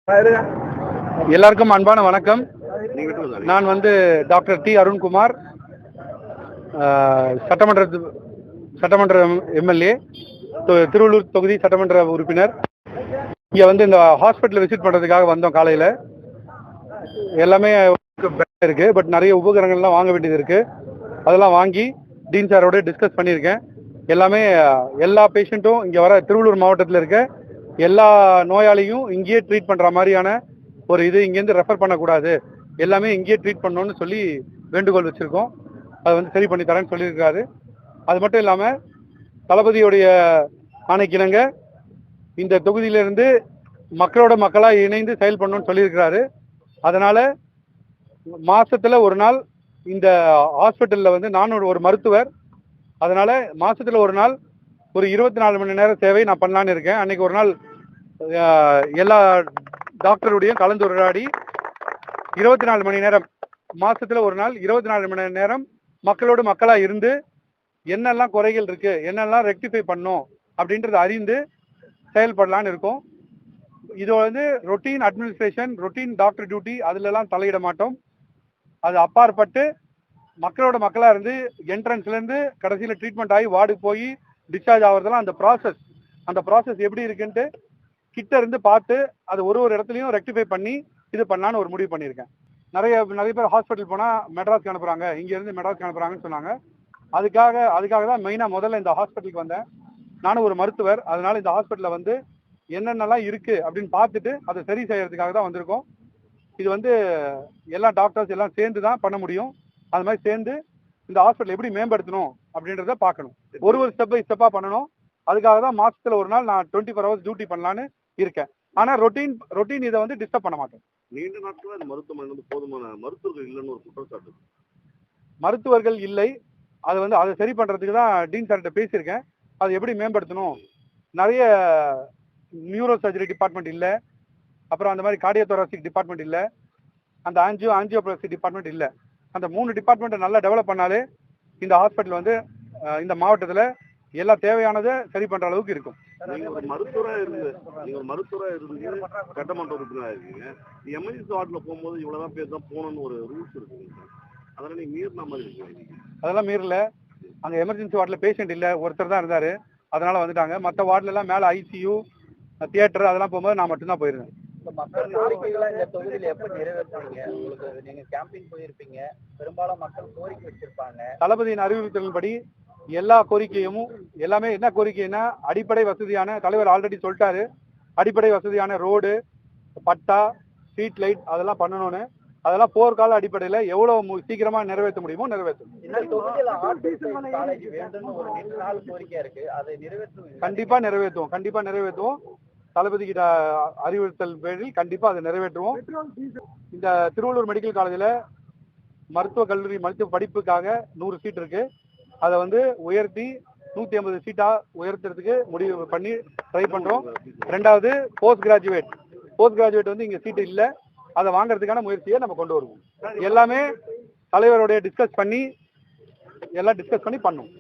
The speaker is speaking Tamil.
எல்லாருக்கும் அன்பான வணக்கம். நான் டாக்டர் டி அருண்குமார், சட்டமன்ற எம்எல்ஏ, திருவள்ளூர் தொகுதி சட்டமன்ற உறுப்பினர். இங்க இந்த ஹாஸ்பிட்டல் விசிட் பண்றதுக்காக வந்தோம். காலையில எல்லாமே இருக்கு, பட் நிறைய உபகரணங்கள்லாம் வாங்க வேண்டியது இருக்கு. அதெல்லாம் வாங்கி டீன் சாரோட டிஸ்கஸ் பண்ணியிருக்கேன். எல்லா பேஷண்ட்டும் இங்க வர திருவள்ளூர் மாவட்டத்தில் இருக்க எல்லா நோயாளியும் இங்கேயே ட்ரீட் பண்ற மாதிரியான ஒரு இங்கேருந்து ரெஃபர் பண்ணக்கூடாது, எல்லாமே இங்கேயே ட்ரீட் பண்ணணும்னு சொல்லி வேண்டுகோள் வச்சிருக்கோம். அதை சரி பண்ணி தரேன்னு சொல்லியிருக்காரு. அது மட்டும் இல்லாம தளபதியுடைய ஆணைக்கிணங்க இந்த தொகுதியிலிருந்து மக்களோட மக்களா இணைந்து செயல்படணும்னு சொல்லியிருக்கிறாரு. அதனால மாசத்துல ஒரு நாள் இந்த ஹாஸ்பிட்டல்ல நான் ஒரு மருத்துவர், அதனால மாசத்துல ஒரு நாள் ஒரு 24 மணி நேர சேவை நான் பண்ணலான்னு இருக்கேன். அன்னைக்கு ஒரு நாள் எல்லா டாக்டருடைய கலந்துரையாடி 24 மணி நேரம், மாசத்துல ஒரு நாள் 24 மணி நேரம் மக்களோடு மக்களா இருந்து என்னெல்லாம் குறைகள் இருக்கு, என்னெல்லாம் ரெக்டிஃபை பண்ணும் அப்படின்றத அறிந்து செயல்படலான்னு இருக்கோம். இது routine administration, routine doctor duty, அதுல எல்லாம் தலையிட மாட்டோம். அது அப்பாற்பட்டு மக்களோட மக்களா இருந்து என்ட்ரன்ஸ்ல இருந்து கடைசியில ட்ரீட்மெண்ட் ஆகி வார்டுக்கு போய் டிஸ்சார்ஜ் ஆகுறதெல்லாம் அந்த ப்ராசஸ் எப்படி இருக்குன்ட்டு கிட்ட இருந்து பார்த்து அது ஒரு இடத்துலையும் ரெக்டிஃபை பண்ணி இது பண்ணலான்னு ஒரு முடிவு பண்ணியிருக்கேன். நிறைய பேர் ஹாஸ்பிட்டல் போனா மெட்ராஸ்க்கு அனுப்புறாங்க, இங்க இருந்து மெட்ராஸ்க்கு அனுப்புறாங்கன்னு சொன்னாங்க. அதுக்காக தான் மெயினா முதல்ல இந்த ஹாஸ்பிட்டலுக்கு வந்தேன். நானும் ஒரு மருத்துவர், அதனால இந்த ஹாஸ்பிட்டல்ல என்னென்னலாம் இருக்கு அப்படின்னு பார்த்துட்டு அதை சரி செய்யறதுக்காக தான் வந்திருக்கோம். இது எல்லா டாக்டர்ஸ் எல்லாம் சேர்ந்து தான் பண்ண முடியும். அது மாதிரி சேர்ந்து இந்த ஹாஸ்பிட்டல் எப்படி மேம்படுத்தணும் அப்படின்றத பார்க்கணும். ஒரு ஸ்டெப் பை ஸ்டெப்பா பண்ணணும். அதுக்காக தான் மாசத்துல ஒரு நாள் நான் 24 hours டியூட்டி பண்ணலான்னு இருக்கேன். ஆனா ரொட்டீன் இதை டிஸ்டர்ப் பண்ண மாட்டேன். நீண்ட நாட்களா இந்த மருத்துவமனை போதுமான மருத்துவர்கள் இல்லைன்னு ஒரு குற்றச்சாட்டு. மருத்துவர்கள் இல்லை, அதை சரி பண்றதுக்கு தான் டீன் சார்கிட்ட பேசியிருக்கேன். அது எப்படி மேம்படுத்தணும், நிறைய நியூரோ சர்ஜரி டிபார்ட்மெண்ட் இல்லை, அப்புறம் அந்த மாதிரி கார்டியோதொராசிக் டிபார்ட்மெண்ட் இல்லை, அந்த ஆஞ்சியோபிளாஸ்டி டிபார்ட்மெண்ட் இல்லை. அந்த 3 டிபார்ட்மெண்ட்டை நல்லா டெவலப் பண்ணாலே இந்த ஹாஸ்பிட்டல் இந்த மாவட்டத்துல எல்லா தேவையானதை சரி பண்ற அளவுக்கு இருக்கும். நீங்க ஒரு மருத்துவரா இருந்து சட்டமன்ற உறுப்பினரா இருக்கீங்க. எமர்ஜென்சி வார்டுல போகும்போது இவ்வளவுதான் பேர் தான் போகணும்னு ஒரு ரூல்ஸ் இருக்குங்க. அதெல்லாம் நீங்க மீறின மாதிரி இருக்கீங்க. அதெல்லாம் மீறல. அங்க எமர்ஜென்சி வார்டுல பேஷண்ட் இல்ல, ஒருத்தர் தான் இருந்தாரு, அதனால வந்துட்டாங்க. மற்ற வார்டுல எல்லாம் மேல ஐசியூ, தியேட்டர் அதெல்லாம் போகும்போது நான் மட்டும்தான் போயிருந்தேன். மக்கள் கோரிக்கைகளை இந்த தொகுதியில் எப்ப நிறைவேற்றுவீங்க? உங்களுக்கு நீங்க கேம்பிங் போயிருப்பீங்க, பெரும்பாலும் மக்கள் கோரிக்கை வச்சிருப்பாங்க. தளபதியின் அறிவுறுத்தலின்படி எல்லா கோரிக்கையும் எல்லாமே என்ன கோரிக்கைன்னா அடிப்படை வசதியான, தலைவர் ஆல்ரெடி சொல்லிட்டாரு, அடிப்படை வசதியான ரோடு, பட்டா, ஸ்ட்ரீட் லைட் அதெல்லாம் பண்ணணும்னு. அதெல்லாம் போர்க்கால அடிப்படையில எவ்வளவு சீக்கிரமா நிறைவேற்ற முடியுமோ நிறைவேற்றும். கண்டிப்பா நிறைவேற்றுவோம். தளபதி கிட்ட அறிவுறுத்தல் பேரில் கண்டிப்பா அதை நிறைவேற்றுவோம். இந்த திருவள்ளூர் மெடிக்கல் காலேஜில் மருத்துவக் கல்லூரி மருத்துவ படிப்புக்காக 100 சீட் இருக்கு. அதை உயர்த்தி 150 சீட்டா உயர்த்துறதுக்கு முடிவு பண்ணி ட்ரை பண்றோம். 2வது போஸ்ட் கிராஜுவேட் இங்க சீட்டு இல்ல, அதை வாங்குறதுக்கான முயற்சியை நம்ம கொண்டு வருவோம். எல்லாமே தலைவருடைய டிஸ்கஸ் பண்ணி பண்ணும்.